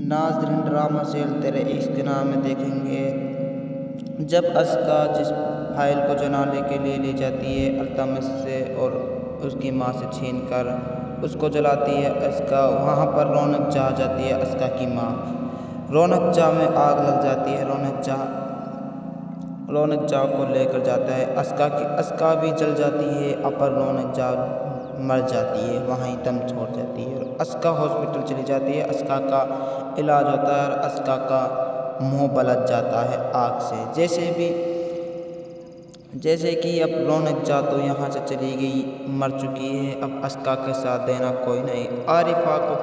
नाज़रीन drama serial तेरे इश्क नाम में देखेंगे। जब अस्का जिस फाइल को जलाने के लिए ले जाती है अल्तमश से और उसकी माँ से छीन कर उसको जलाती है अस्का, वहाँ पर रौनक जहाँ जाती है अस्का की माँ। रौनक जहाँ में आग लग जाती है। रौनक जहाँ को लेकर जाता है अस्का भी जल जाती है, अपर रौनक जहाँ मर जाती है, वहीं दम छोड़ जाती है। अस्का हॉस्पिटल चली जाती है, अस्का का इलाज होता है और अस्का का मुंह बलट जाता है आग से। जैसे कि अब रौनक जा तो यहाँ से चली गई, मर चुकी है। अब अस्का के साथ देना कोई नहीं। आरिफा को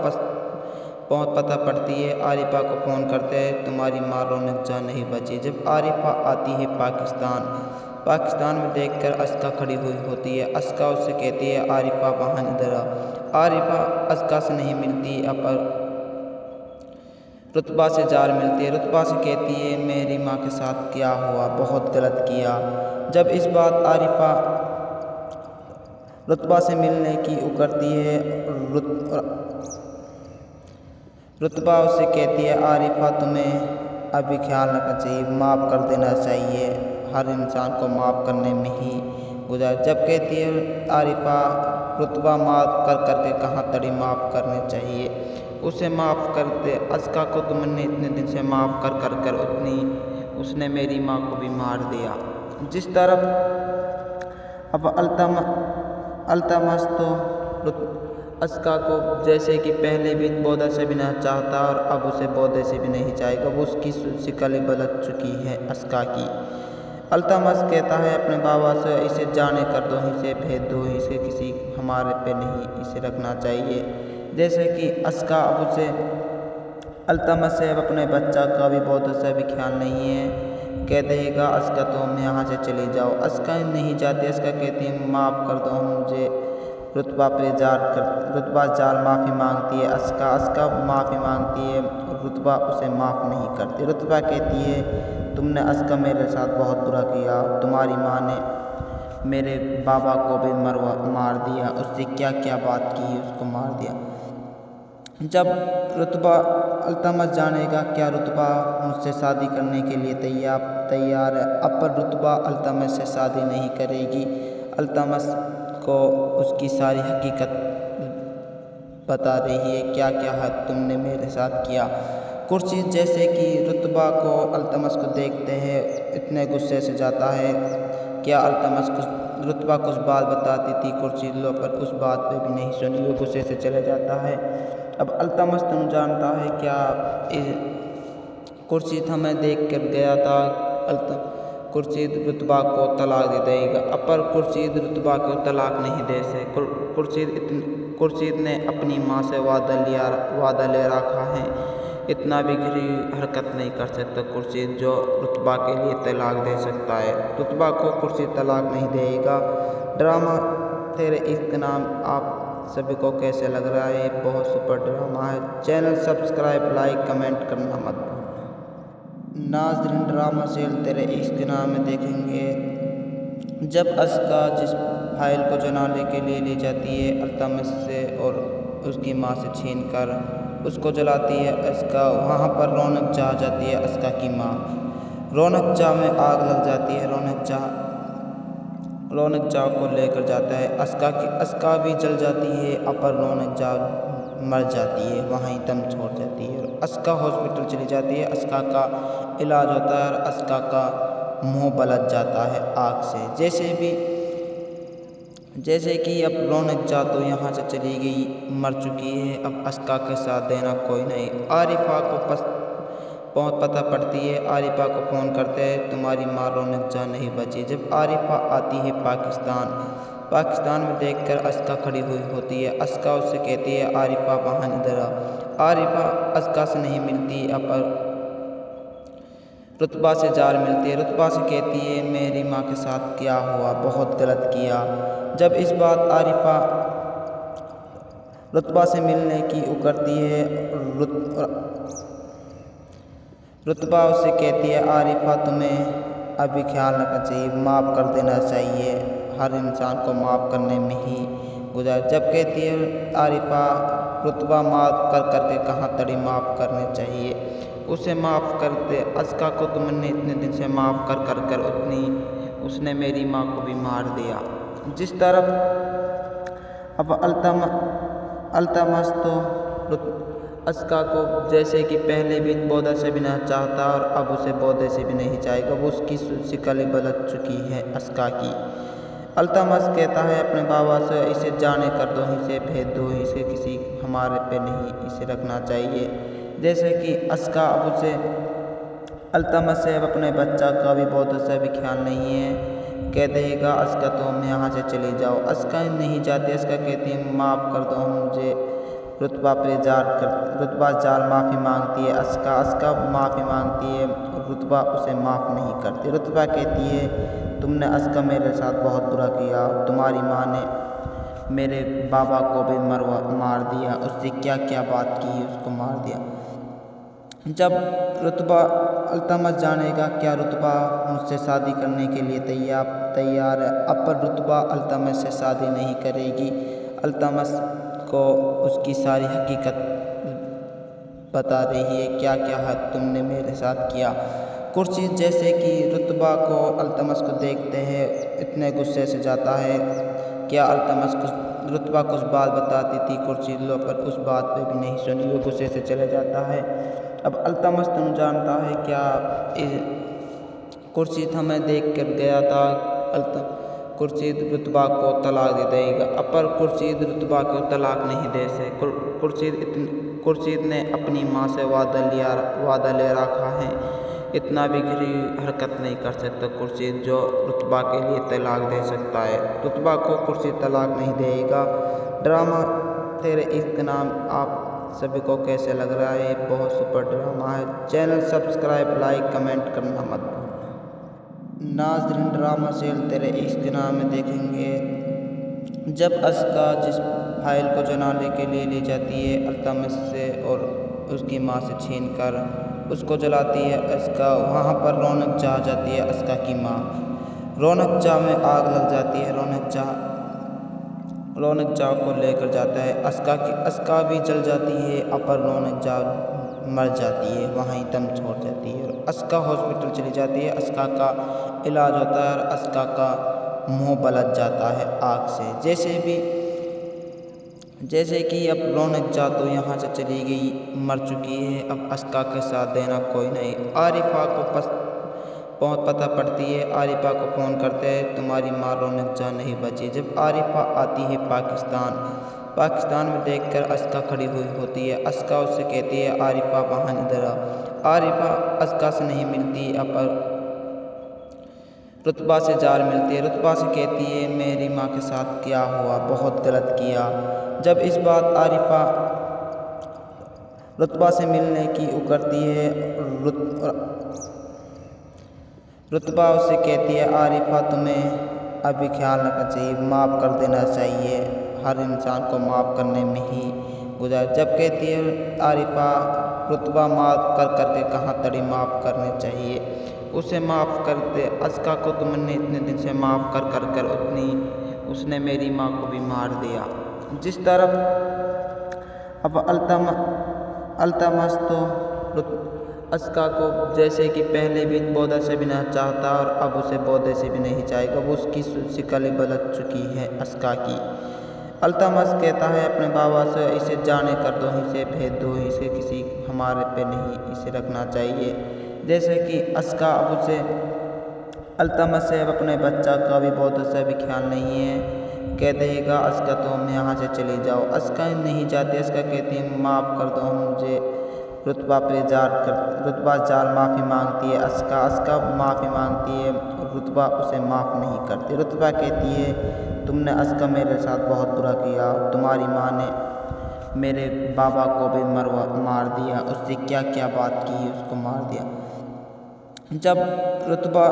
बहुत पता पड़ती है, आरिफा को फ़ोन करते हैं, तुम्हारी माँ रौनक जा नहीं बची। जब आरिफा आती है पाकिस्तान में देखकर अस्का खड़ी हुई होती है। अस्का उससे कहती है आरिफा वहाँ इधर आ। आरिफा अस्का से नहीं मिलती, अब रुतबा से जार मिलती है। रुतबा से कहती है मेरी माँ के साथ क्या हुआ, बहुत गलत किया। जब इस बात आरिफा रुतबा से मिलने की उकरती है, रुतबा उससे कहती है आरिफा तुम्हें अभी ख्याल रखना चाहिए, माफ़ कर देना चाहिए, हर इंसान को माफ़ करने में ही गुजार। जब कहती है आरिफा रुतबा माफ़ कर करके कहाँ तड़ी माफ़ करने चाहिए, उसे माफ़ कर दे। अस्का को तुमने इतने दिन से माफ़ कर कर उसने मेरी माँ को भी मार दिया। जिस तरफ अब अल्तमश तो अस्का को जैसे कि पहले भी बौदा से भी नहीं चाहता और अब उसे बौदे से भी नहीं चाहेगा, वो उसकी शिकल बदल चुकी है अस्का की। अल्तमश कहता है अपने बाबा से इसे जाने कर दो, इसे भेज दो, इसे किसी हमारे पे नहीं इसे रखना चाहिए। जैसे कि अस्का अब उसे अल्तमश से अब अपने बच्चा का भी बहुत सा भी ख्याल नहीं है। कह देगा अस्का तुम यहाँ से चली जाओ। अस्का नहीं जाती, अस्का कहती है माफ़ कर दो मुझे, रुतबा जार माफ़ी मांगती है। अस्का माफ़ी मांगती है, रुतबा उसे माफ़ नहीं करती। रुतबा कहती है तुमने अस्का मेरे साथ बहुत बुरा किया, तुम्हारी माँ ने मेरे बाबा को भी मार दिया, उससे क्या क्या बात की उसको मार दिया। जब रुतबा अल्तमश जानेगा क्या रुतबा मुझसे शादी करने के लिए तैयार है, अब पर रुतबा अल्तमश से शादी नहीं करेगी। अल्तमश को उसकी सारी हकीकत बता रही है, क्या क्या हद तुमने मेरे साथ किया। खुर्शीद जैसे कि रुतबा को अल्तमश को देखते हैं इतने गुस्से से जाता है, क्या रुतबा कुछ बात बताती थी खुर्शीद लो, पर उस बात पे भी नहीं सुनी, वो गुस्से से चले जाता है। अब अल्तमश तुम जानता है क्या खुर्शीद हमें देख कर गया था, खुर्शीद रुतबा को तलाक दे देगा। अब पर खुर्शीद रुतबा को तलाक नहीं दे सके। खुर्शीद ने अपनी माँ से वादा ले रखा है, इतना भी गहरी हरकत नहीं कर सकता खुर्शीद जो रुतबा के लिए तलाक दे सकता है। रुतबा को खुर्शीद तलाक नहीं देगा। ड्रामा तेरे इश्क नाम आप सभी को कैसे लग रहा है? बहुत सुपर ड्रामा है। चैनल सब्सक्राइब, लाइक, कमेंट करना मत भूलना। नाज़रीन ड्रामा सीरियल तेरे इश्क नाम में देखेंगे। जब अस्का जिस फाइल को जलाने के लिए ले जाती है अल्तमश से और उसकी माँ से छीन कर उसको जलाती है अस्का, वहाँ पर रौनक जहाँ जाती है अस्का की माँ। रौनक जहाँ में आग लग जाती है। रौनक जहाँ को लेकर जाता है अस्का भी जल जाती है, अपर रौनक जहाँ मर जाती है, वहीं दम छोड़ जाती है। अस्का हॉस्पिटल चली जाती है, अस्का का इलाज होता है और अस्का का मुंह बलट जाता है आग से। जैसे कि अब रौनक जा तो यहाँ से चली गई, मर चुकी है। अब अस्का के साथ देना कोई नहीं। आरिफा को बहुत पता पड़ती है, आरिफा को फ़ोन करते हैं, तुम्हारी माँ रौनक जा नहीं बची। जब आरिफा आती है पाकिस्तान में देखकर अस्का खड़ी हुई होती है। अस्का उससे कहती है आरिफा वहाँ इधर आ। आरिफा अस्का से नहीं मिलती, अब रुतबा से जार मिलती है। रुतबा से कहती है मेरी माँ के साथ क्या हुआ, बहुत गलत किया। जब इस बात आरिफा रुतबा से मिलने की उकरती है, रुतबा उससे कहती है आरिफा तुम्हें अभी ख्याल रखना चाहिए, माफ़ कर देना चाहिए, हर इंसान को माफ़ करने में ही गुजार। जब कहती है आरिफा रुतबा माफ़ कर करके कहाँ तड़ी माफ़ करने चाहिए, उसे माफ़ कर दे। अस्का को तुमने इतने दिन से माफ़ कर कर कर उसने मेरी माँ को भी मार दिया। जिस तरफ अब अल्तमस तो अस्का को जैसे कि पहले भी बौद्ध से भी नहीं चाहता और अब उसे बौद्ध से भी नहीं चाहेगा, वो उसकी शिकल बदल चुकी है अस्का की। अल्तमस कहता है अपने बाबा से, इसे जाने कर दो, इसे भेज दो, इसे किसी हमारे पे नहीं इसे रखना चाहिए। जैसे कि अस्का अब उसे अल्तमस से अब अपने बच्चा का भी बौद्ध से भी ख्याल नहीं है, कह देगा अस्का तुम यहाँ से चले जाओ। अस्का नहीं जाती, अस्का कहती है माफ़ कर दो मुझे, रुतबा जाल माफ़ी मांगती है। अस्का माफ़ी मांगती है, रुतबा उसे माफ़ नहीं करती। रुतबा कहती है तुमने अस्का मेरे साथ बहुत बुरा किया, तुम्हारी माँ ने मेरे बाबा को भी मार दिया, उससे क्या क्या बात की है उसको मार दिया। जब रुतबा अल्तमस जानेगा क्या रुतबा मुझसे शादी करने के लिए तैयार है, अब पर रुतबा अल्तमस से शादी नहीं करेगी। अल्तमस को उसकी सारी हकीकत बता रही है, क्या क्या है तुमने मेरे साथ किया। खुर्शीद जैसे कि रुतबा को अल्तमस को देखते हैं इतने गुस्से से जाता है, क्या अल्तमस रुतबा कुछ बात बताती थी, खुर्शीद लो पर उस बात पे भी नहीं सुनी, वो गुस्से से चले जाता है। अब अल्तमस तुम जानता है क्या खुर्शीद हमें देख कर गया था, खुर्शीद रुतबा को तलाक दे देगा। अब पर खुर्शीद रुतबा को तलाक नहीं दे सके। खुर्शीद ने अपनी माँ से वादा ले रखा है, इतना भी गहरी हरकत नहीं कर सकता खुर्शीद जो रुतबा के लिए तलाक दे सकता है। रुतबा को खुर्शीद तलाक नहीं देगा। ड्रामा तेरे इश्क नाम आप सभी को कैसे लग रहा है, बहुत सुपर ड्रामा है। चैनल सब्सक्राइब, लाइक, कमेंट करना मत भूलना। नाज़रीन, ड्रामा सेल तेरे इश्क नाम में देखेंगे जब अस्का जिस फाइल को जलाने के लिए ले जाती है अल्तमस से और उसकी माँ से छीन कर उसको जलाती है अस्का, वहाँ पर रौनक जा जाती है अस्का की माँ। रौनक जा में आग लग जाती है, रौनक जा को लेकर जाता है अस्का भी जल जाती है, अपर रौनक जा मर जाती है, वहीं दम छोड़ जाती है। अस्का हॉस्पिटल चली जाती है, अस्का का इलाज होता है और अस्का का मुंह बलट जाता है आग से। जैसे कि अब रौनक जा तो यहाँ से चली गई, मर चुकी है, अब अस्का के साथ देना कोई नहीं। आरिफा को बहुत पता पड़ती है, आरिफा को फ़ोन करते हैं तुम्हारी माँ रौनक जा नहीं बची। जब आरिफा आती है पाकिस्तान में देखकर अस्का खड़ी हुई होती है। अस्का उससे कहती है आरिफा वहाँ इधर आ। आरिफा अस्का से नहीं मिलती, अब रुतबा से जार मिलती है। रुतबा से कहती है मेरी माँ के साथ क्या हुआ, बहुत गलत किया। जब इस बात आरिफा रुतबा से मिलने की उकरती है, रुतबा उसे कहती है आरिफा तुम्हें अभी ख्याल रखना चाहिए, माफ़ कर देना चाहिए, हर इंसान को माफ़ करने में ही गुजार। जब कहती है आरिफा रुतबा माफ़ कर करके कहाँ तड़ी माफ़ करने चाहिए, उसे माफ़ कर दे। अस्का को तुमने इतने दिन से माफ़ कर कर कर उसने मेरी माँ को भी मार दिया। जिस तरफ अब अल्तमस तो अस्का को जैसे कि पहले भी बौद्ध से भी नहीं चाहता और अब उसे बौद्ध से भी नहीं चाहेगा, वो उसकी शिकल बदल चुकी है अस्का की। अल्तमस कहता है अपने बाबा से, इसे जाने कर दो, इसे भेज दो, इसे किसी हमारे पे नहीं इसे रखना चाहिए। जैसे कि अस्का अब उसे अल्तमस से अब अपने बच्चा का भी बौद्ध से भी ख्याल नहीं है, कह देगा अस्का तुम यहाँ से चले जाओ। अस्का नहीं जाती, अस्का कहती है माफ़ कर दो मुझे, रुतबा जाल माफ़ी मांगती है। अस्का माफ़ी मांगती है, रुतबा उसे माफ़ नहीं करती। रुतबा कहती है तुमने अस्का मेरे साथ बहुत बुरा किया, तुम्हारी माँ ने मेरे बाबा को भी मार दिया, उससे क्या क्या बात की है उसको मार दिया। जब रुतबा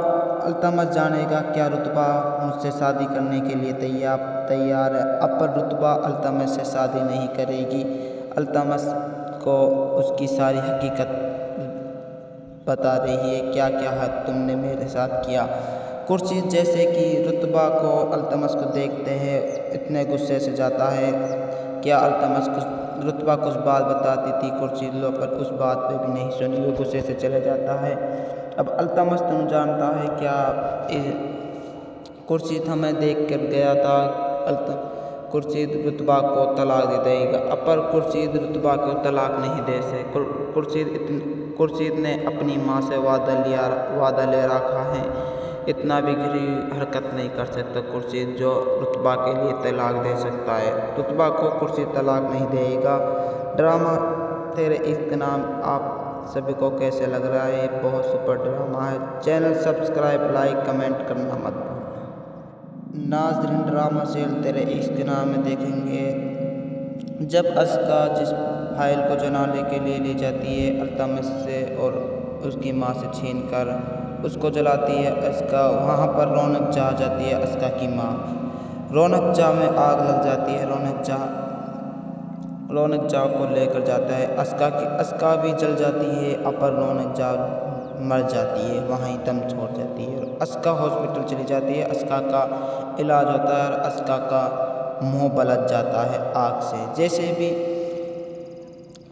अल्तमस जानेगा क्या रुतबा मुझसे शादी करने के लिए तैयार है, अब पर रुतबा अल्तमस से शादी नहीं करेगी। अल्तमस को उसकी सारी हकीकत बता रही है, क्या क्या है तुमने मेरे साथ किया। खुर्शीद जैसे कि रुतबा को अल्तमस को देखते हैं इतने गुस्से से जाता है, क्या अल्तमस रुतबा कुछ बात बताती थी खुर्शीद लो, पर उस बात पे भी नहीं सुनी, वो गुस्से से चले जाता है। अब अल्तमश तुम जानता है क्या खुर्शीद हमें देख कर गया था, खुर्शीद रुतबा को तलाक दे देगा, पर खुर्शीद रुतबा को तलाक नहीं दे से। खुर्शीद ने अपनी माँ से वादा ले रखा है, इतना भी घिरी हरकत नहीं कर सकता खुर्शीद जो रुतबा के लिए तलाक दे सकता है। रुतबा को खुर्शीद तलाक नहीं देगा। ड्रामा तेरे इश्क नाम आप सभी को कैसे लग रहा है? बहुत सुपर ड्रामा है। चैनल सब्सक्राइब, लाइक, कमेंट करना मत भूलना। नाज़रीन, ड्रामा सीरियल तेरे इश्क नाम में देखेंगे जब अस्का जिस फाइल को जलाने के लिए ले जाती है अल्तमश से और उसकी माँ से छीन कर उसको जलाती है अस्का, वहाँ पर रौनक जहाँ जाती है अस्का की माँ। रौनक जहाँ में आग लग जाती है, रौनक जहाँ को लेकर जाता है अस्का भी जल जाती है, अपर रौनक जहाँ मर जाती है, वहीं दम छोड़ जाती है और अस्का हॉस्पिटल चली जाती है। अस्का का इलाज होता है और अस्का का मुंह बलट जाता है आग से।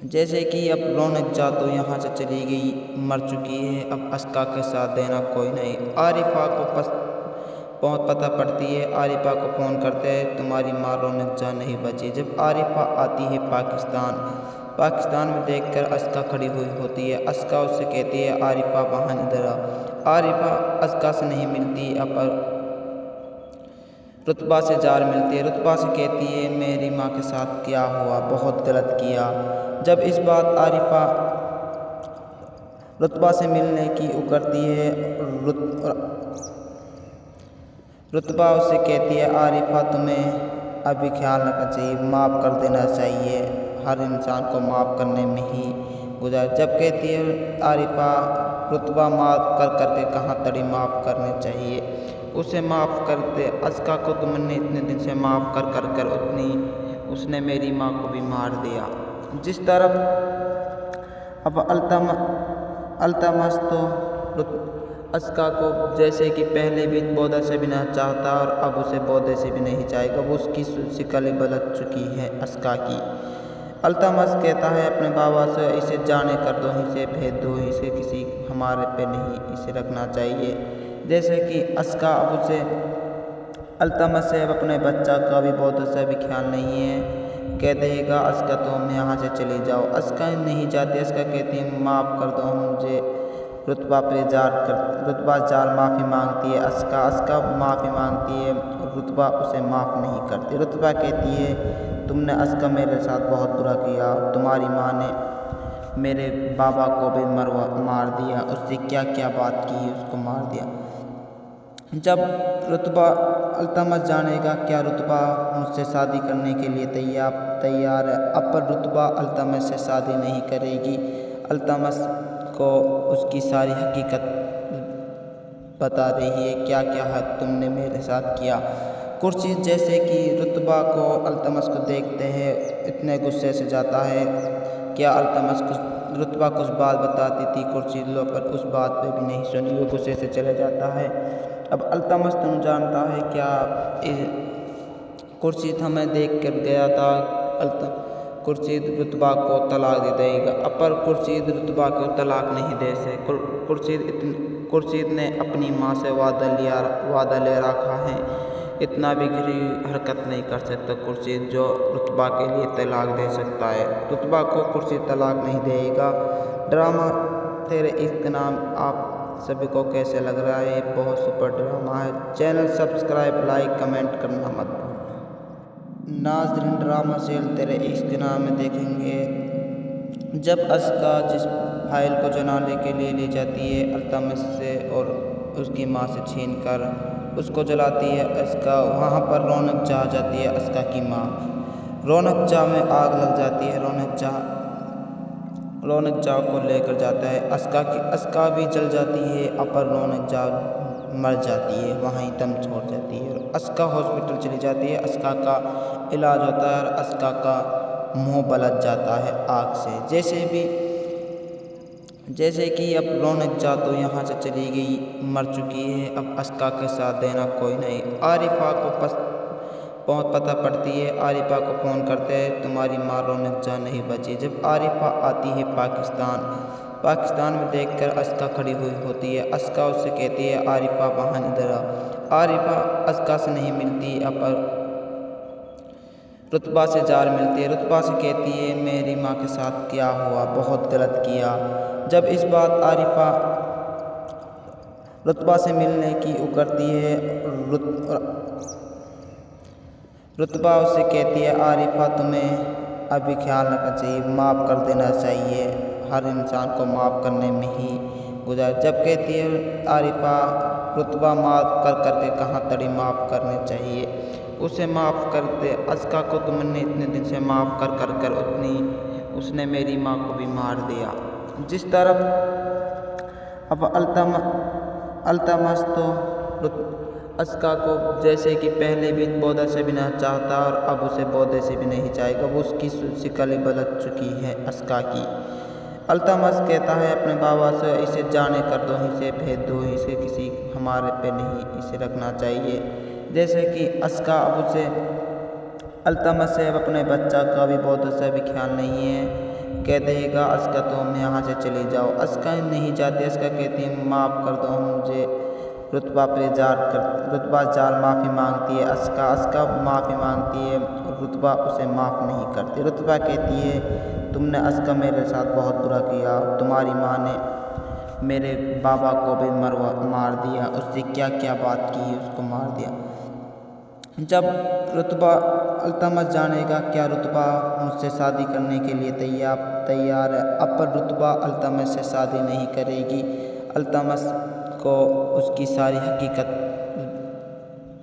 जैसे कि अब रौनक जा तो यहाँ से चली गई, मर चुकी है, अब अस्का के साथ देना कोई नहीं। आरिफा को पता पड़ती है, आरिफा को फ़ोन करते हैं, तुम्हारी माँ रौनक जा नहीं बची। जब आरिफा आती है पाकिस्तान में देखकर अस्का खड़ी हुई होती है। अस्का उससे कहती है आरिफा वहाँ इधर आ। आरिफा अस्का से नहीं मिलती, पर रुतबा से जार मिलती है। रुतबा से कहती है मेरी माँ के साथ क्या हुआ, बहुत गलत किया। जब इस बात आरिफा रुतबा से मिलने की उकरती है, रुतबा उससे कहती है आरिफा तुम्हें अभी ख्याल रखना चाहिए, माफ़ कर देना चाहिए, हर इंसान को माफ़ करने में ही गुजार। जब कहती है आरिफा रुतबा माफ़ करके कहाँ तड़ी माफ़ करने चाहिए, उसे माफ़ कर दे। अस्का को तुमने इतने दिन से माफ़ कर उसने मेरी माँ को भी मार दिया। जिस तरफ अब अल्तमश तो अस्का को जैसे कि पहले भी बौद्ध से भी ना चाहता और अब उसे बौद्ध से भी नहीं चाहेगा, वो उसकी शिकल बदल चुकी है अस्का की। अल्तमश कहता है अपने बाबा से इसे जाने कर दो, इसे भेज दो, इसे किसी हमारे पे नहीं इसे रखना चाहिए। जैसे कि अस्का अब उसे अल्तमश से अब अपने बच्चा का भी बौद्ध से भी ख्याल नहीं है, कह देगा अस्का तुम यहाँ से चले जाओ। अस्का नहीं जाती, अस्का कहती है माफ़ कर दो मुझे, रुतबा जार माफ़ी मांगती है। अस्का माफ़ी मांगती है, रुतबा उसे माफ़ नहीं करती। रुतबा कहती है तुमने अस्का मेरे साथ बहुत बुरा किया, तुम्हारी माँ ने मेरे बाबा को भी मार दिया, उससे क्या क्या बात की है उसको मार दिया। जब रुतबा अल्तमश जानेगा क्या रुतबा मुझसे शादी करने के लिए तैयार है, अब पर रुतबा अल्तमश से शादी नहीं करेगी। अल्तमश को उसकी सारी हकीकत बता रही है, क्या क्या हद तुमने मेरे साथ किया। खुर्शीद जैसे कि रुतबा को अल्तमश को देखते हैं इतने गुस्से से जाता है, क्या रुतबा कुछ बात बताती थी खुर्शीद लो, पर उस बात पे भी नहीं सुनी, वो गुस्से से चले जाता है। अब अल्तमश तुम जानता है क्या खुर्शीद हमें देख कर गया था, खुर्शीद रुतबा को तलाक दे देगा, पर खुर्शीद रुतबा को तलाक नहीं दे से। खुर्शीद ने अपनी माँ से वादा ले रखा है, इतना भी घिरी हरकत नहीं कर सकता खुर्शीद जो रुतबा के लिए तलाक दे सकता है। रुतबा को खुर्शीद तलाक नहीं देगा। ड्रामा तेरे इश्क नाम आप सभी को कैसे लग रहा है? बहुत सुपर ड्रामा है। चैनल सब्सक्राइब, लाइक, कमेंट करना मत भूलना। नाज़रीन, ड्रामा सीरियल तेरे इश्क नाम में देखेंगे जब अस्का जिस फाइल को जलाने के लिए ले जाती है अल्तमश से और उसकी माँ से छीन कर उसको जलाती है अस्का, वहाँ पर रौनक जहाँ जाती है अस्का की माँ। रौनक जहाँ में आग लग जाती है, रौनक जहाँ को लेकर जाता है अस्का भी जल जाती है, अपर रौनक जहाँ मर जाती है, वहीं दम छोड़ जाती है और अस्का हॉस्पिटल चली जाती है। अस्का का इलाज होता है और अस्का का मुंह बलट जाता है आग से। जैसे कि अब रौनक जा तो यहाँ से चली गई, मर चुकी है, अब अस्का के साथ देना कोई नहीं। आरिफा को बहुत पता पड़ती है। आरिफा को फ़ोन करते हैं, तुम्हारी माँ रौनक जहाँ नहीं बची। जब आरिफा आती है पाकिस्तान में देखकर अस्का खड़ी हुई होती है। अस्का उससे कहती है, आरिफा वहाँ इधर आ। आरिफा अस्का से नहीं मिलती, अब रुतबा से जार मिलती है। रुतबा से कहती है, मेरी माँ के साथ क्या हुआ, बहुत गलत किया। जब इस बात आरिफा रुतबा से मिलने की उकरती है, रुतबा उसे कहती है, आरिफा तुम्हें अभी ख्याल रखना चाहिए, माफ़ कर देना चाहिए। हर इंसान को माफ़ करने में ही गुजार। जब कहती है आरिफा, रुतबा माफ़ कर करके कहाँ तड़ी माफ़ करने चाहिए, उसे माफ़ कर दे। अस्का को तुमने इतने दिन से माफ़ कर कर कर उसने मेरी माँ को भी मार दिया। जिस तरफ अब अल्तमस तो अस्का को जैसे कि पहले भी बौद्ध से भी नहीं चाहता और अब उसे बौद्ध से भी नहीं चाहेगा। वो उसकी शिकल बदल चुकी है अस्का की। अल्तमस कहता है अपने बाबा से, इसे जाने कर दो, इसे भेज दो, इसे किसी हमारे पे नहीं इसे रखना चाहिए। जैसे कि अस्का अब उसे अल्तमस से अब अपने बच्चा का भी बौद्ध से भी ख्याल नहीं है। कह देगा, अस्का तुम यहाँ से चली जाओ। अस्का नहीं जाती। अस्का कहती है, माफ़ कर दो मुझे, रुतबा जार माफ़ी मांगती है। अस्का माफ़ी मांगती है, रुतबा उसे माफ़ नहीं करती। रुतबा कहती है, तुमने अस्का मेरे साथ बहुत बुरा किया, तुम्हारी माँ ने मेरे बाबा को भी मार दिया, उससे क्या क्या बात की उसको मार दिया। जब रुतबा अल्तमस जानेगा क्या रुतबा मुझसे शादी करने के लिए तैयार है। अब पर रुतबा अल्तमस से शादी नहीं करेगी। अल्तमस को उसकी सारी हकीकत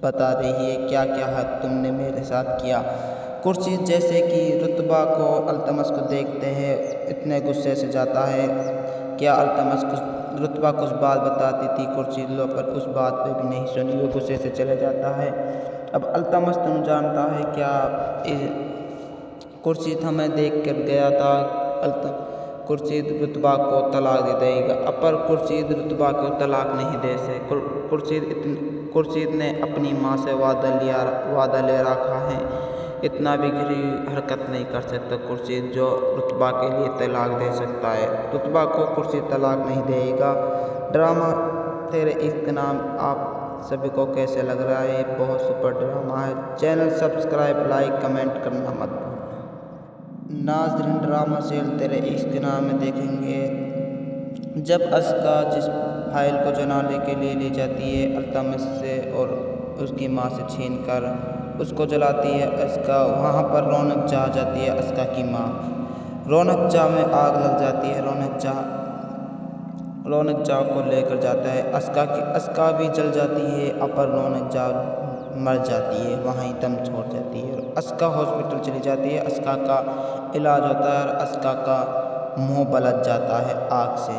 बता रही है, क्या क्या हद तुमने मेरे साथ किया। खुर्शीद जैसे कि रुतबा को अल्तमस को देखते हैं इतने गुस्से से जाता है। क्या अल्तमस रुतबा कुछ बात बताती थी खुर्शीद लो, पर उस बात पे भी नहीं सुनी, वो गुस्से से चले जाता है। अब अल्तमस तुम जानता है क्या खुर्शीद हमें देख कर गया था। खुर्शीद रुतबा को तलाक दे देगा। अब पर खुर्शीद रुतबा को तलाक नहीं दे सके। खुर्शीद ने अपनी माँ से वादा ले रखा है, इतना भी गिरी हरकत नहीं कर सकता खुर्शीद जो रुतबा के लिए तलाक दे सकता है। रुतबा को खुर्शीद तलाक नहीं देगा। ड्रामा तेरे इश्क नाम आप सभी को कैसे लग रहा है? बहुत सुपर ड्रामा है। चैनल सब्सक्राइब, लाइक, कमेंट करना मत भूलना। नाज़रीन, ड्रामा सीरियल तेरे इश्क नाम में देखेंगे जब अस्का जिस फाइल को जलाने के लिए ले जाती है अल्तमस से और उसकी माँ से छीन कर उसको जलाती है अस्का, वहाँ पर रौनक जहाँ जाती है अस्का की माँ। रौनक जहाँ में आग लग जाती है। रौनक जहाँ को लेकर जाता है अस्का भी जल जाती है। अपर रौनक जहाँ मर जाती है, वहीं दम छोड़ जाती है और अस्का हॉस्पिटल चली जाती है। अस्का का इलाज होता है और अस्का का मुंह बलट जाता है आग से।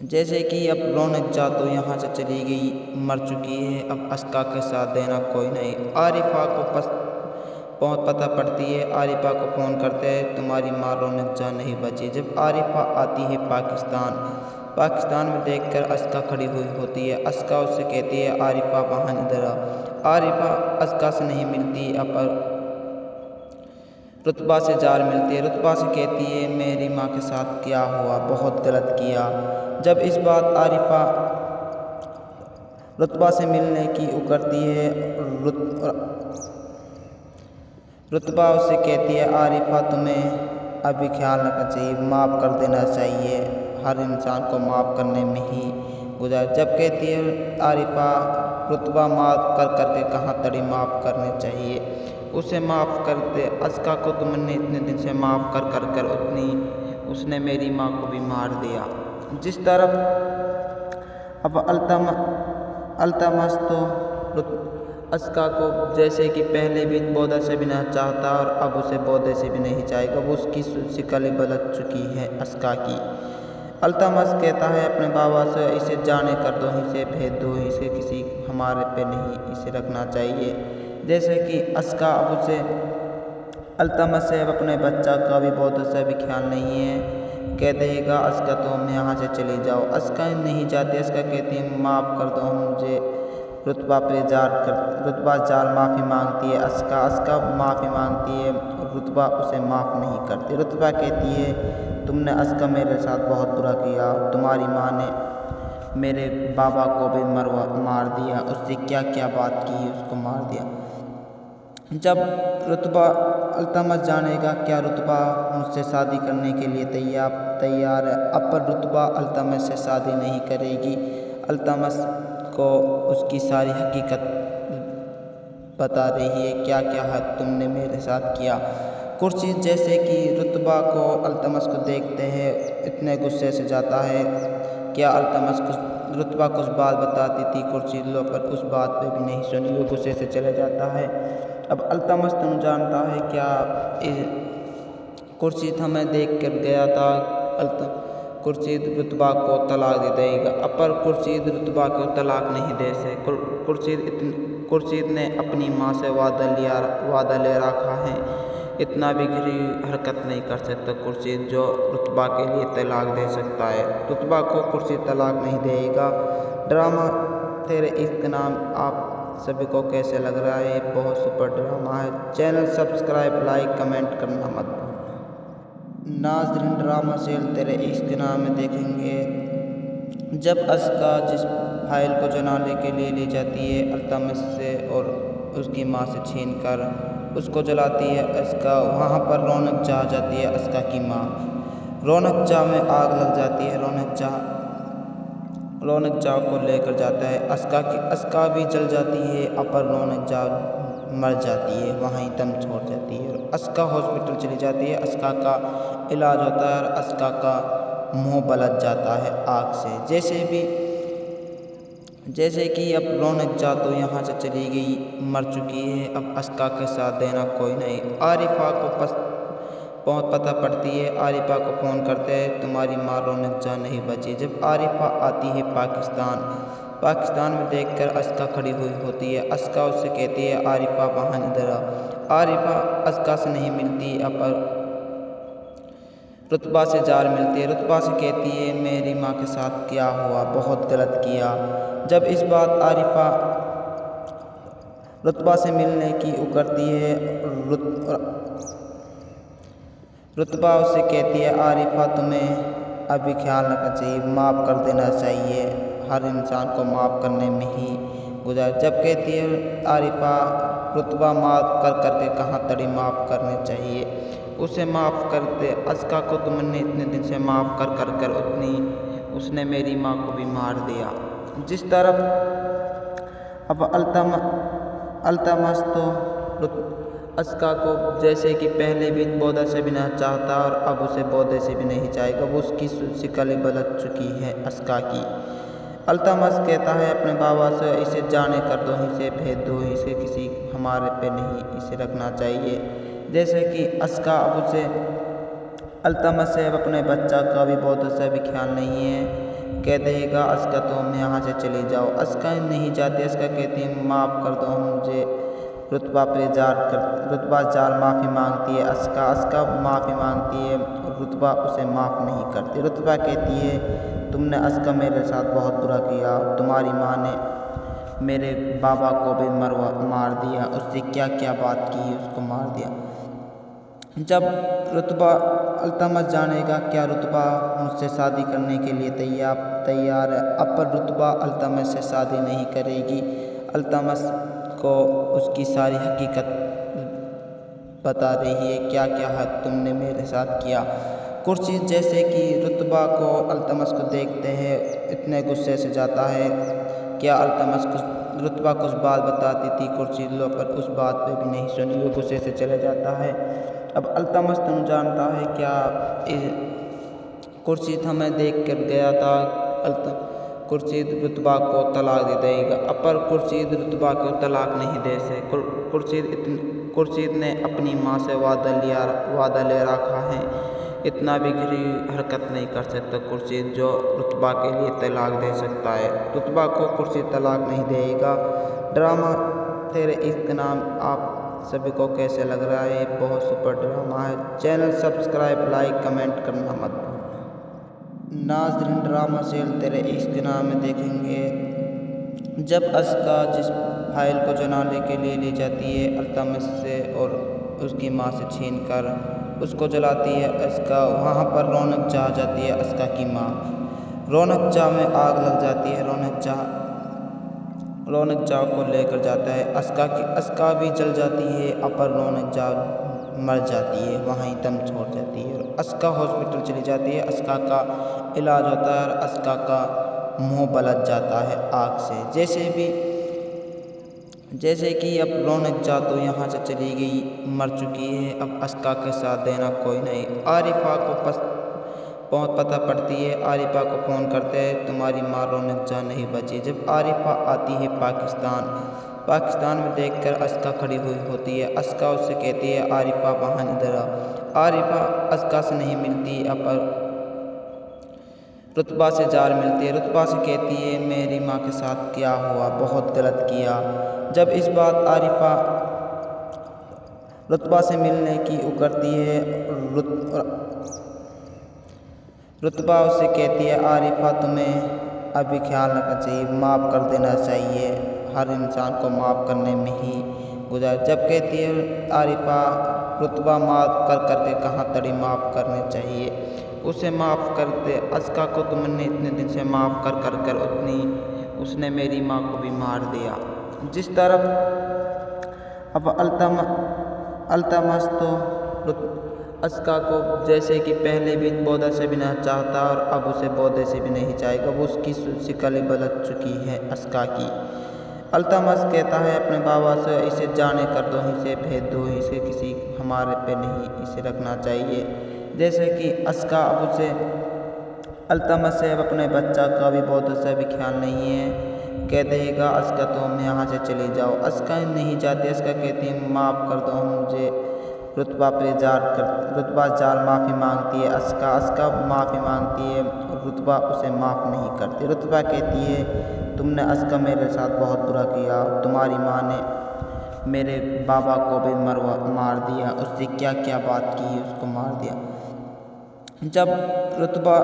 जैसे कि अब रौनक जा तो यहाँ से चली गई, मर चुकी है। अब अस्का के साथ देना कोई नहीं। आरिफा को बहुत पता पड़ती है। आरिफा को फ़ोन करते हैं, तुम्हारी माँ रौनक जहाँ नहीं बची। जब आरिफा आती है पाकिस्तान में देखकर अस्का खड़ी हुई होती है। अस्का उससे कहती है, आरिफा वहाँ इधर आ। आरिफा अस्का से नहीं मिलती, अब रुतबा से जार मिलती है। रुतबा से कहती है, मेरी माँ के साथ क्या हुआ, बहुत गलत किया। जब इस बात आरिफा रुतबा से मिलने की उकरती है, रुतबा उसे कहती है, आरिफा तुम्हें अभी ख्याल रखना चाहिए, माफ़ कर देना चाहिए। हर इंसान को माफ़ करने में ही गुजार। जब कहती है आरिफा, रुतबा माफ़ कर करके कहाँ तड़ी माफ़ करने चाहिए, उसे माफ़ कर दे। अस्का को तुमने इतने दिन से माफ़ कर कर कर उसने मेरी माँ को भी मार दिया। जिस तरफ अब अल्तमस तो अस्का को जैसे कि पहले भी बौद्ध से भी नहीं चाहता और अब उसे बौद्ध से भी नहीं चाहेगा। वो उसकी शिकल बदल चुकी है अस्का की। अल्तमस कहता है अपने बाबा से, इसे जाने कर दो, इसे भेज दो, इसे किसी हमारे पे नहीं इसे रखना चाहिए। जैसे कि अस्का अब उसे अल्तमस से अब अपने बच्चा का भी बौद्ध से भी ख्याल नहीं है। कह देगा, अस्का तुम यहाँ से चली जाओ। अस्का नहीं जाती। अस्का कहती है, माफ़ कर दो मुझे, रुतबा जाल माफ़ी मांगती है, अस्का माफ़ी मांगती है, रुतबा उसे माफ़ नहीं करती। रुतबा कहती है तुमने अस्का मेरे साथ बहुत बुरा किया, तुम्हारी माँ ने मेरे बाबा को भी मार दिया, उससे क्या क्या बात की उसको मार दिया। जब रुतबा अल्तमस जानेगा क्या रुतबा मुझसे शादी करने के लिए तैयार है। अब पर रुतबा अल्तमस से शादी नहीं करेगी। अल्तमस को उसकी सारी हकीकत बता रही है, क्या क्या हद तुमने मेरे साथ किया। खुर्शीद जैसे कि रुतबा को अल्तमस को देखते हैं इतने गुस्से से जाता है। क्या रुतबा कुछ बात बताती थी खुर्शीद लो, पर उस बात पे भी नहीं सुनी, वो गुस्से से चले जाता है। अब अल्तमस तुम जानता है क्या खुर्शीद हमें देख कर गया था, खुर्शीद रुतबा को तलाक दे देगा। अब पर खुर्शीद रुतबा को तलाक नहीं दे सके। खुर्शीद ने अपनी माँ से वादा ले रखा है, इतना भी गहरी हरकत नहीं कर सकता खुर्शीद जो रुतबा के लिए तलाक दे सकता है। रुतबा को खुर्शीद तलाक नहीं देगा। ड्रामा तेरे इश्क नाम आप सभी को कैसे लग रहा है? बहुत सुपर ड्रामा है। चैनल सब्सक्राइब, लाइक, कमेंट करना मत भूलना। नाज़रीन, ड्रामा सेल तेरे इश्क नाम में देखेंगे जब अस्का जिस फाइल को जलाने के लिए ले जाती है अल्तमस से और उसकी माँ से छीन कर उसको जलाती है अस्का, वहाँ पर रौनक जा जाती है अस्का की माँ। रौनक जा में आग लग जाती है। रौनक जा को लेकर जाता है अस्का भी जल जाती है। अपर रौनक जा मर जाती है, वहीं दम छोड़ जाती है। अस्का हॉस्पिटल चली जाती है, अस्का का इलाज होता है और अस्का का मुंह बलट जाता है आग से। जैसे कि अब रौनक जा तो यहाँ से चली गई, मर चुकी है। अब अस्का के साथ देना कोई नहीं। आरिफा को पता पड़ती है, आरिफा को फ़ोन करते हैं तुम्हारी माँ रौनक जा नहीं बची। जब आरिफा आती है पाकिस्तान में देखकर अस्का खड़ी हुई होती है। अस्का उससे कहती है आरिफा वहाँ इधर आ। आरिफा अस्का से नहीं मिलती, अब रुतबा से जार मिलती है। रुतबा से कहती है मेरी माँ के साथ क्या हुआ, बहुत गलत किया। जब इस बात आरिफा रुतबा से मिलने की उकरती है, रुतबा उससे कहती है आरिफा तुम्हें अभी ख्याल रखना चाहिए, माफ़ कर देना चाहिए, हर इंसान को माफ़ करने में ही गुजार। जब कहती है आरिफा रुतबा माफ़ कर के कहाँ तड़ी माफ़ करने चाहिए, उसे माफ़ कर दे। अस्का को तुमने इतने दिन से माफ़ कर उतनी उसने मेरी माँ को भी मार दिया। जिस तरफ अब अल्तमस तो अस्का को जैसे कि पहले भी बौद्ध से भी नहीं चाहता और अब उसे बौद्ध से भी नहीं चाहेगा। वो उसकी शिकल बदल चुकी है अस्का की। अल्तमस कहता है अपने बाबा से इसे जाने कर दो, इसे भेज दो, इसे किसी हमारे पे नहीं इसे रखना चाहिए। जैसे कि अस्का अब उसे अल्तमस से अब अपने बच्चा का भी बौद्ध से भी ख्याल नहीं है, कह देगा अस्का तुम यहाँ से चली जाओ। अस्का नहीं जाती, अस्का कहती है माफ़ कर दो मुझे, रुतबा जाल माफ़ी मांगती है। अस्का माफ़ी मांगती है, रुतबा उसे माफ़ नहीं करती। रुतबा कहती है तुमने अस्का मेरे साथ बहुत बुरा किया, तुम्हारी माँ ने मेरे बाबा को भी मार दिया, उससे क्या क्या बात की उसको मार दिया। जब रुतबा अल्तमस जानेगा क्या रुतबा मुझसे शादी करने के लिए तैयार है। अब पर रुतबा अल्तमस से शादी नहीं करेगी। अल्तमस को उसकी सारी हकीकत बता रही है, क्या क्या हद तुमने मेरे साथ किया। खुर्शीद जैसे कि रुतबा को अल्तमस को देखते हैं इतने गुस्से से जाता है। क्या रुतबा कुछ बात बताती थी खुर्शीद लो, पर उस बात पे भी नहीं सुनी, वो गुस्से से चले जाता है। अब अल्तमस तुम जानता है क्या खुर्शीद हमें देख कर गया था, खुर्शीद रुतबा को तलाक दे देगा। अब पर खुर्शीद रुतबा को तलाक नहीं दे सके। खुर्शीद ने अपनी माँ से वादा ले रखा है, इतना भी गहरी हरकत नहीं कर सकता खुर्शीद जो रुतबा के लिए तलाक दे सकता है। रुतबा को खुर्शीद तलाक नहीं देगा। ड्रामा तेरे इश्क नाम आप सभी को कैसे लग रहा है? बहुत सुपर ड्रामा है। चैनल सब्सक्राइब, लाइक, कमेंट करना मत भूलना। नाज़रीन, ड्रामा सेल तेरे इश्क नाम में देखेंगे जब अस्का जिस फाइल को जलाने के लिए ले जाती है अल्तमश से और उसकी माँ से छीन कर उसको जलाती है अस्का, वहाँ पर रौनक जहा जाती है अस्का की माँ। रौनक जहा में आग लग जाती है। रौनक जहा को लेकर जाता है अस्का भी जल जाती है, पर रौनक जहा मर जाती है, वहीं दम छोड़ जाती है और अस्का हॉस्पिटल चली जाती है। अस्का का इलाज होता है और अस्का का मुंह बलट जाता है आग से। जैसे कि अब रौनक जहा तो यहाँ से चली गई, मर चुकी है। अब अस्का के साथ देना कोई नहीं। आरिफा को पता पड़ती है, आरिफा को फ़ोन करते हैं, तुम्हारी माँ रौनक जहा नहीं बची। जब आरिफा आती है पाकिस्तान में देखकर अस्का खड़ी हुई होती है। अस्का उससे कहती है आरिफा वहाँ इधर आ। आरिफा अस्का से नहीं मिलती, पर रुतबा से जार मिलती है। रुतबा से कहती है मेरी माँ के साथ क्या हुआ, बहुत गलत किया। जब इस बात आरिफा रुतबा से मिलने की उकरती है, रुतबा उससे कहती है आरिफा तुम्हें अभी ख्याल रखना चाहिए, माफ़ कर देना चाहिए, हर इंसान को माफ़ करने में ही गुजार। जब कहती है आरिफा रुतबा माफ़ कर के कहाँ तड़ी माफ़ करने चाहिए, उसे माफ़ कर दे। अस्का को तुमने इतने दिन से माफ़ कर उसने मेरी माँ को भी मार दिया। जिस तरफ अब अल्तमश तो अस्का को जैसे कि पहले भी बौद्धा से भी नहीं चाहता और अब उसे बौद्धे से भी नहीं चाहेगा। वो उसकी शिकल बदल चुकी है अस्का की। अल्तमश कहता है अपने बाबा से इसे जाने कर दो, इसे भेज दो, इसे किसी हमारे पे नहीं इसे रखना चाहिए। जैसे कि अस्का अब उसे अल्तमश से अब अपने बच्चा का भी बौद्ध से भी ख्याल नहीं है। कह देगा अस्का तुम यहाँ से चले जाओ। अस्का नहीं जाती, अस्का कहती है माफ़ कर दो मुझे, रुतबा जार माफ़ी मांगती है। अस्का माफ़ी मांगती है, रुतबा उसे माफ़ नहीं करती। रुतबा कहती है तुमने अस्का मेरे साथ बहुत बुरा किया, तुम्हारी माँ ने मेरे बाबा को भी मार दिया, उससे क्या क्या बात की उसको मार दिया। जब रुतबा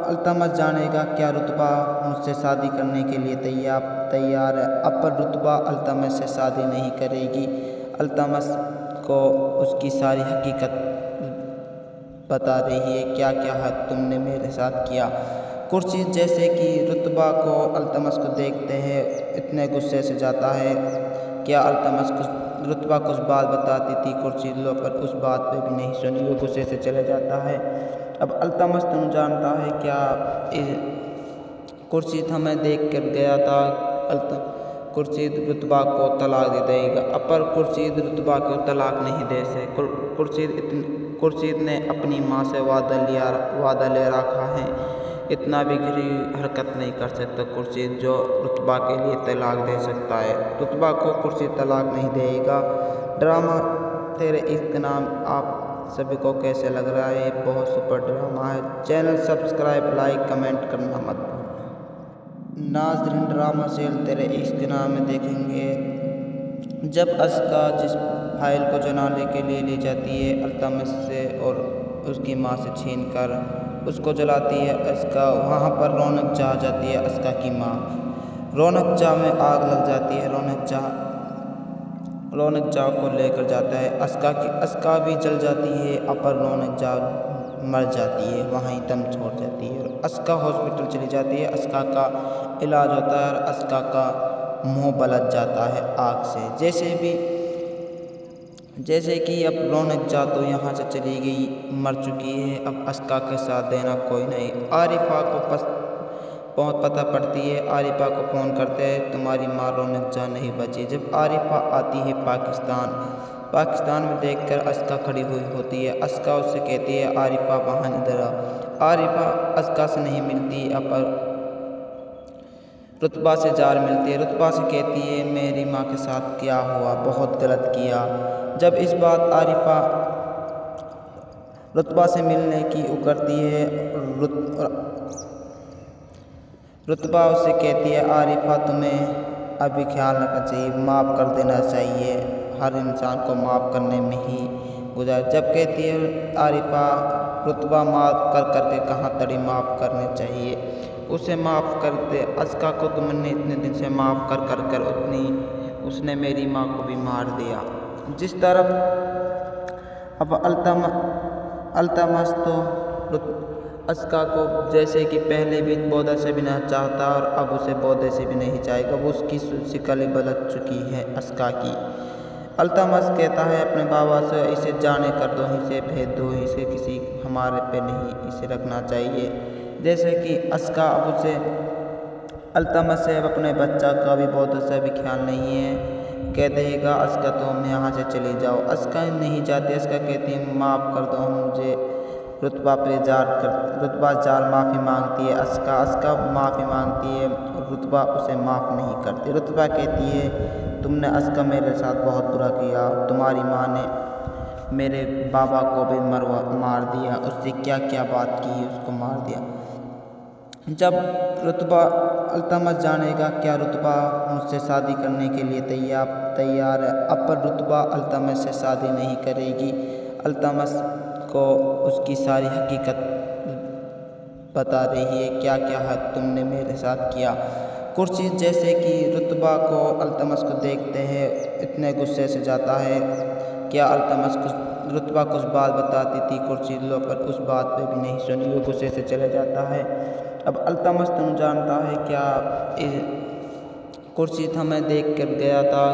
अल्तमश जानेगा क्या रुतबा मुझसे शादी करने के लिए तैयार है। अब पर रुतबा अल्तमश से शादी नहीं करेगी। अल्तमश को उसकी सारी हकीकत बता रही है, क्या क्या हद तुमने मेरे साथ किया। खुर्शीद जैसे कि रुतबा को अल्तमश को देखते हैं इतने गुस्से से जाता है। क्या रुतबा कुछ बात बताती थी खुर्शीद लो, पर उस बात पे भी नहीं सुनी, वो गुस्से से चले जाता है। अब अल्तमश तुम जानता है क्या खुर्शीद हमें देख कर गया था, खुर्शीद रुतबा को तलाक दे देगा। अब पर खुर्शीद रुतबा को तलाक नहीं दे सके। खुर्शीद ने अपनी माँ से वादा ले रखा है, इतना भी गिरी हरकत नहीं कर सकता खुर्शीद जो रुतबा के लिए तलाक दे सकता है। रुतबा को खुर्शीद तलाक नहीं देगा। ड्रामा तेरे इश्क नाम आप सभी को कैसे लग रहा है, बहुत सुपर ड्रामा है। चैनल सब्सक्राइब, लाइक, कमेंट करना मत भूलना। नाज़रीन ड्रामा सेल तेरे इश्क नाम में देखेंगे जब अस्का जिस फाइल को जलाने के लिए ले जाती है अल्तमश से और उसकी माँ से छीन कर उसको जलाती है अस्का, वहाँ पर रौनक जहा जाती है अस्का की माँ। रौनक जहा में आग लग जाती है। रौनक जहा को लेकर जाता है अस्का भी जल जाती है, पर रौनक जहा मर जाती है, वहीं दम छोड़ जाती है और अस्का हॉस्पिटल चली जाती है। अस्का का इलाज होता है और अस्का का मुंह बलट जाता है आग से। जैसे कि अब रौनक जहा तो यहाँ से चली गई, मर चुकी है। अब अस्का के साथ देना कोई नहीं। आरिफा को पता पड़ती है, आरिफा को फ़ोन करते हैं, तुम्हारी माँ रौनक जहा नहीं बची। जब आरिफा आती है पाकिस्तान में देखकर अस्का खड़ी हुई होती है। अस्का उससे कहती है आरिफा वहाँ इधर आ। आरिफा अस्का से नहीं मिलती, पर रुतबा से जार मिलती है। रुतबा से कहती है मेरी माँ के साथ क्या हुआ, बहुत गलत किया। जब इस बात आरिफा रुतबा से मिलने की उकरती है, रुतबा उससे कहती है आरिफा तुम्हें अभी ख्याल रखना चाहिए, माफ़ कर देना चाहिए, हर इंसान को माफ़ करने में ही गुजार। जब कहती है आरिफा रुतबा माफ़ कर करके कहाँ तड़ी माफ़ करने चाहिए, उसे माफ़ कर दे। अस्का को तुमने इतने दिन से माफ़ कर कर कर उसने मेरी माँ को भी मार दिया। जिस तरफ अब अल्तमस तो अस्का को जैसे कि पहले भी बौद्ध से भी नहीं चाहता और अब उसे बौद्ध से भी नहीं चाहेगा। वो उसकी शिकल बदल चुकी है अस्का की। अल्तमस कहता है अपने बाबा से, इसे जाने कर दो, इसे भेज दो, इसे किसी हमारे पे नहीं इसे रखना चाहिए। जैसे कि अस्का अब उसे अल्तमस से अब अपने बच्चा का भी बौद्ध से भी ख्याल नहीं है। कह देगा अस्का तुम यहाँ से चली जाओ। अस्का नहीं जाती। अस्का कहती है माफ़ कर दो मुझे, रुतबा जार माफ़ी मांगती है। अस्का माफ़ी मांगती है, रुतबा उसे माफ़ नहीं करती। रुतबा कहती है तुमने अस्का मेरे साथ बहुत बुरा किया, तुम्हारी माँ ने मेरे बाबा को भी मार दिया, उससे क्या क्या बात की उसको मार दिया। जब रुतबा अल्तमस जानेगा क्या रुतबा मुझसे शादी करने के लिए तैयार है। अब पर रुतबा अल्तमस से शादी नहीं करेगी। अल्तमस को उसकी सारी हकीकत बता रही है, क्या क्या हद तुमने मेरे साथ किया। खुर्शीद जैसे कि रुतबा को अल्तमस को देखते हैं इतने गुस्से से जाता है। क्या अल्तमस रुतबा कुछ बात बताती थी खुर्शीद लो, पर उस बात पे भी नहीं सुनी, वो गुस्से से चले जाता है। अब अल्तमस तुम जानता है क्या खुर्शीद हमें देख कर गया था।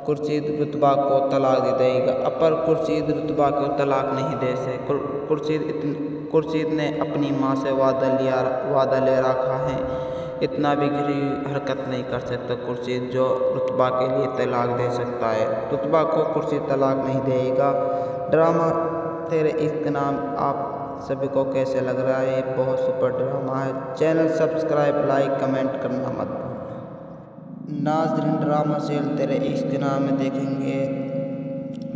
खुर्शीद रुतबा को तलाक दे देगा। अब पर खुर्शीद रुतबा को तलाक नहीं दे सके। खुर्शीद ने अपनी माँ से वादा ले रखा है, इतना भी गहरी हरकत नहीं कर सकता खुर्शीद जो रुतबा के लिए तलाक दे सकता है। रुतबा को खुर्शीद तलाक नहीं देगा। ड्रामा तेरे इश्क नाम आप सभी को कैसे लग रहा है? बहुत सुपर ड्रामा है। चैनल सब्सक्राइब, लाइक, कमेंट करना मत भूलना। नाज़रीन, ड्रामा सीरियल तेरे इश्क नाम में देखेंगे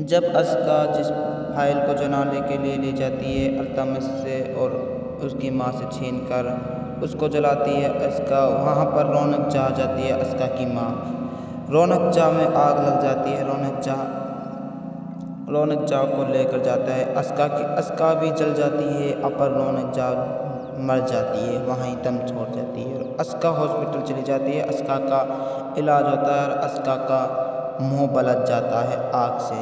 जब अस्का जिस फाइल को जलाने के लिए ले जाती है अल्तमस से और उसकी माँ से छीन कर उसको जलाती है अस्का, वहाँ पर रौनक जा जाती है अस्का की माँ। रौनक जा में आग लग जाती है। रौनक जा को लेकर जाता है अस्का भी जल जाती है। अपर रौनक जा मर जाती है, वहीं दम छोड़ जाती है। अस्का हॉस्पिटल चली जाती है। अस्का का इलाज होता है और अस्का का मुंह बलट जाता है आग से।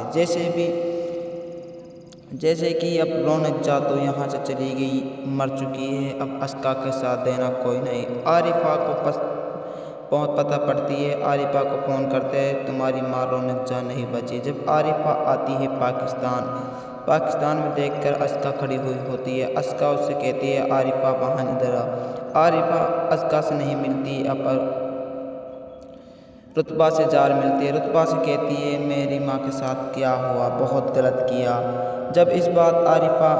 जैसे कि अब रौनक जा तो यहाँ से चली गई, मर चुकी है। अब अस्का के साथ देना कोई नहीं। आरिफा को पता पड़ती है। आरिफा को फ़ोन करते हैं, तुम्हारी माँ रौनक जा नहीं बची। जब आरिफा आती है पाकिस्तान में देखकर अस्का खड़ी हुई होती है। अस्का उससे कहती है आरिफा वहाँ इधर आ। आरिफा अस्का से नहीं मिलती, अब रुतबा से जार मिलती है। रुतबा से कहती है मेरी माँ के साथ क्या हुआ, बहुत गलत किया। जब इस बात आरिफा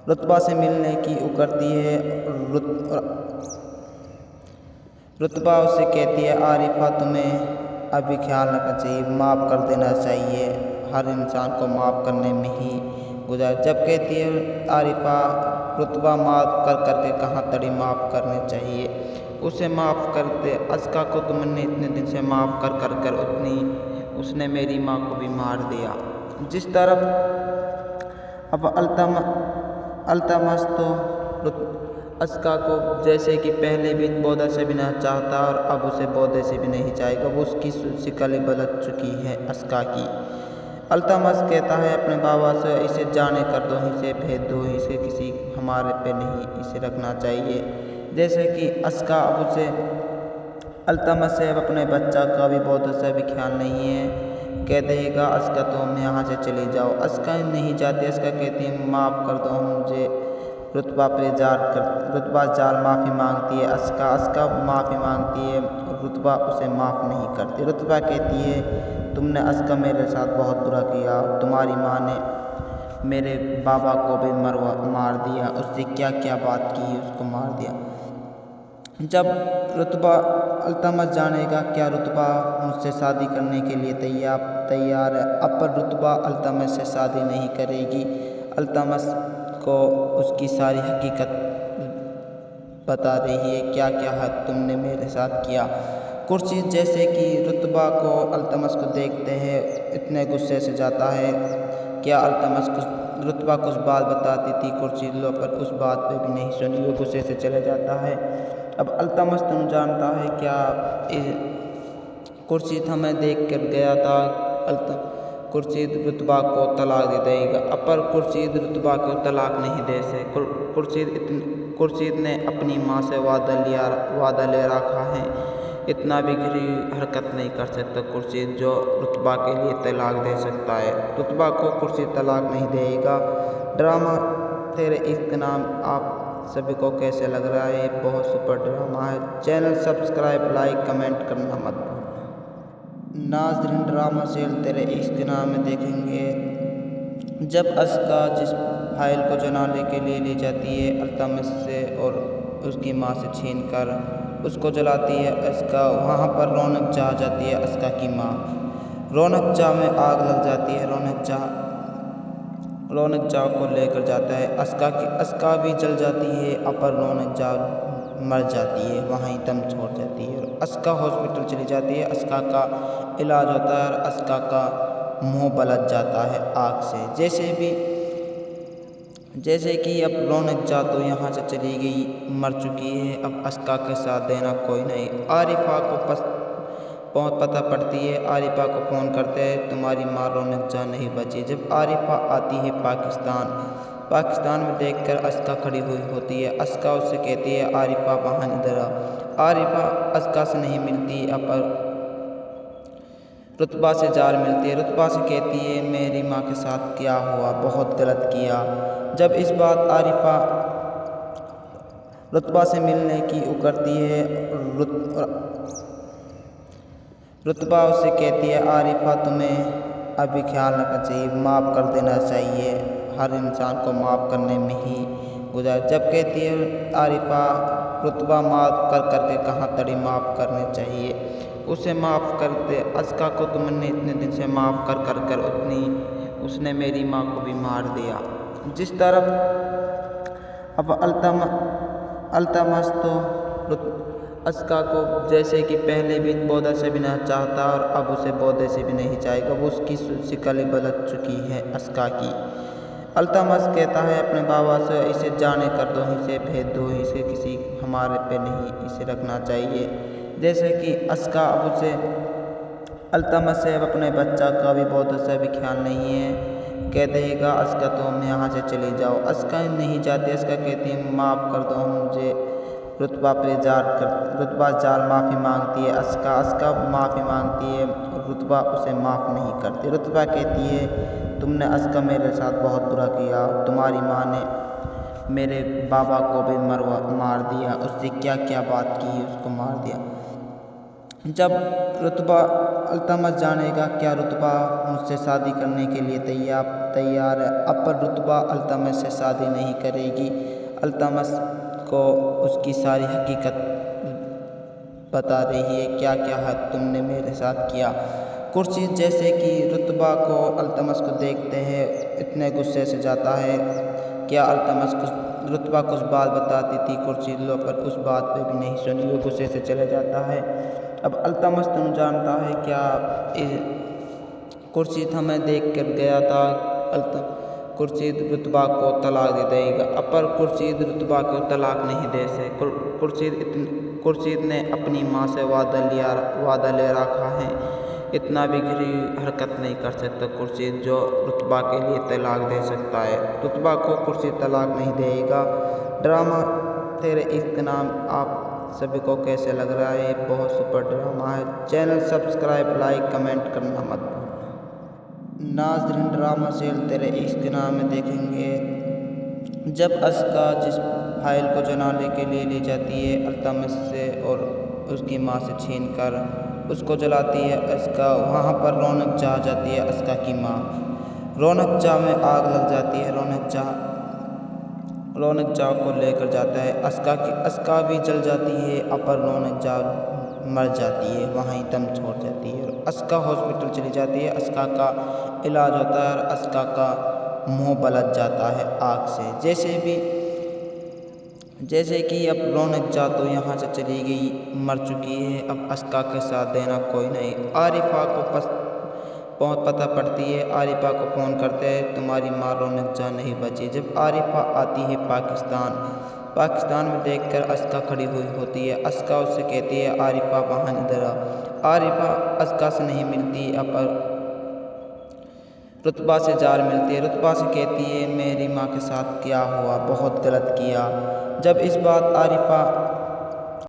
रुतबा से मिलने की उकरती है, रुतबा उससे कहती है आरिफा तुम्हें अभी ख्याल रखना चाहिए, माफ़ कर देना चाहिए, हर इंसान को माफ़ करने में ही गुजर। जब कहती है आरिफा रुतबा माफ़ कर करके कहाँ तड़ी माफ़ करने चाहिए, उसे माफ़ कर दे। अस्का को तुमने इतने दिन से माफ़ कर कर कर उसने मेरी माँ को भी मार दिया। जिस तरफ अब अल्तमस तो अस्का को जैसे कि पहले भी बौद्ध से भी नहीं चाहता और अब उसे बौद्ध से भी नहीं चाहेगा। वो उसकी शिकल बदल चुकी है अस्का की। अल्तमस कहता है अपने बाबा से, इसे जाने कर दो, इसे भेज दो, इसे किसी हमारे पे नहीं इसे रखना चाहिए। जैसे कि अस्का अब उसे अल्तमस से अब अपने बच्चा का भी बौद्ध से भी ख्याल नहीं है। कह देगा अस्का तुम यहाँ से चली जाओ। अस्का नहीं जाती। अस्का कहती है माफ़ कर दो मुझे, रुतबा जार माफ़ी मांगती है। अस्का माफ़ी मांगती है, रुतबा उसे माफ़ नहीं करती। रुतबा कहती है तुमने अस्का मेरे साथ बहुत बुरा किया, तुम्हारी माँ ने मेरे बाबा को भी मार दिया, उससे क्या क्या बात की उसको मार दिया। जब रुतबा अल्तमस जानेगा क्या रुतबा मुझसे शादी करने के लिए तैयार है। अब पर रुतबा अल्तमस से शादी नहीं करेगी। अल्तमस को उसकी सारी हकीकत बता रही है, क्या क्या हद तुमने मेरे साथ किया। खुर्शीद जैसे कि रुतबा को अल्तमस को देखते हैं इतने गुस्से से जाता है। क्या अल्तमस रुतबा कुछ बात बताती थी खुर्शीद लो, पर उस बात पे भी नहीं सुनी, वो गुस्से से चले जाता है। अब अल्तमश तुम जानता है क्या खुर्शीद हमें देख कर गया था, खुर्शीद रुतबा को तलाक दे देगा। अब पर खुर्शीद रुतबा को तलाक नहीं दे सके। खुर्शीद ने अपनी माँ से वादा ले रखा है, इतना भी गहरी हरकत नहीं कर सकता खुर्शीद जो रुतबा के लिए तलाक दे सकता है। रुतबा को खुर्शीद तलाक नहीं देगा। ड्रामा तेरे इश्क नाम आप सभी को कैसे लग रहा है? बहुत सुपर ड्रामा है। चैनल सब्सक्राइब, लाइक, कमेंट करना मत भूलना। नाज़रीन, ड्रामा सेल तेरे इश्क नाम में देखेंगे जब अस्का जिस फाइल को जलाने के लिए ले जाती है अल्तमश से और उसकी माँ से छीन कर उसको जलाती है अस्का, वहाँ पर रौनक जा जाती है अस्का की माँ। रौनक जा में आग लग जाती है। रौनक जा को लेकर जाता है अस्का भी जल जाती है। अपर रौनक जा मर जाती है, वहीं दम छोड़ जाती है और अस्का हॉस्पिटल चली जाती है। अस्का का इलाज होता है और अस्का का मुंह बलट जाता है आग से। जैसे कि अब रौनक जा तो यहाँ से चली गई, मर चुकी है। अब अस्का के साथ देना कोई नहीं। आरिफा को बहुत पता पड़ती है। आरिफा को फ़ोन करते हैं, तुम्हारी माँ रौनक जा नहीं बची। जब आरिफा आती है पाकिस्तान में देखकर अस्का खड़ी हुई होती है। अस्का उससे कहती है, आरिफा वहाँ इधर आ। आरिफा अस्का से नहीं मिलती, अब रुतबा से जार मिलती है। रुतबा से कहती है, मेरी माँ के साथ क्या हुआ, बहुत गलत किया। जब इस बात आरिफा रुतबा से मिलने की उकरती है, रुतबा उससे कहती है, आरिफा तुम्हें अभी ख्याल रखना चाहिए, माफ़ कर देना चाहिए। हर इंसान को माफ़ करने में ही गुजार। जब कहती है आरिफा, रुतबा माफ़ करके कहाँ तड़ी माफ़ करने चाहिए, उसे माफ़ कर दे। अस्का को तुमने इतने दिन से माफ़ कर उसने मेरी माँ को भी मार दिया। जिस तरफ अब अल्तमश तो अस्का को जैसे कि पहले भी बौद्ध से भी नहीं चाहता और अब उसे बौद्ध से भी नहीं चाहेगा। वो उसकी शिकल बदल चुकी है अस्का की। अल्तमश कहता है अपने बाबा से, इसे जाने कर दो, इसे भेज दो, इसे किसी हमारे पे नहीं इसे रखना चाहिए। जैसे कि अस्का अब उसे अल्तमश से अब अपने बच्चा का भी बौद्ध से भी ख्याल नहीं है। कह देगा, अस्का तुम यहाँ से चली जाओ। अस्का नहीं जाती। अस्का कहती है, माफ़ कर दो मुझे। रुतबा जार माफ़ी मांगती है। अस्का माफ़ी मांगती है, रुतबा उसे माफ़ नहीं करती। रुतबा कहती है, तुमने अस्का मेरे साथ बहुत बुरा किया, तुम्हारी माँ ने मेरे बाबा को भी मार दिया, उससे क्या क्या बात की उसको मार दिया। जब रुतबा अल्तमश जानेगा क्या रुतबा मुझसे शादी करने के लिए तैयार है। अब पर रुतबा अल्तमश से शादी नहीं करेगी। अल्तमश को उसकी सारी हकीकत बता रही है, क्या क्या हद तुमने मेरे साथ किया। खुर्शीद जैसे कि रुतबा को अल्तमश को देखते हैं इतने गुस्से से जाता है। क्या रुतबा कुछ बात बताती थी खुर्शीद लो, पर उस बात पे भी नहीं सुनी, वो गुस्से से चले जाता है। अब अल्तमश तुम जानता है क्या खुर्शीद हमें देख कर गया था, खुर्शीद रुतबा को तलाक दे देगा। अब पर खुर्शीद रुतबा को तलाक नहीं दे सके। खुर्शीद ने अपनी माँ से वादा ले रखा है, इतना भी गहरी हरकत नहीं कर सकता खुर्शीद जो रुतबा के लिए तलाक दे सकता है। रुतबा को खुर्शीद तलाक नहीं देगा। ड्रामा तेरे इश्क नाम आप सभी को कैसे लग रहा है? बहुत सुपर ड्रामा है। चैनल सब्सक्राइब, लाइक, कमेंट करना मत भूलना। नाज़रीन, ड्रामा सेल तेरे इश्क नाम में देखेंगे जब अस्का जिस फाइल को जलाने के लिए ले जाती है अल्तमश से और उसकी माँ से छीन कर उसको जलाती है अस्का, वहाँ पर रौनक जा जाती है अस्का की माँ। रौनक जा में आग लग जाती है। रौनक जा को लेकर जाता है अस्का भी जल जाती है। अपर रौनक जा मर जाती है, वहीं दम छोड़ जाती है और अस्का हॉस्पिटल चली जाती है। अस्का का इलाज होता है और अस्का का मुंह बलट जाता है आग से। जैसे कि अब रौनक जा तो यहाँ से चली गई, मर चुकी है। अब अस्का के साथ देना कोई नहीं। आरिफा को पता पड़ती है। आरिफा को फ़ोन करते हैं, तुम्हारी माँ रौनक जान नहीं बची। जब आरिफा आती है पाकिस्तान में देखकर अस्का खड़ी हुई होती है। अस्का उससे कहती है, आरिफा वहाँ इधर आ। आरिफा अस्का से नहीं मिलती, अब रुतबा से जार मिलती है। रुतबा से कहती है, मेरी माँ के साथ क्या हुआ, बहुत गलत किया। जब इस बात आरिफा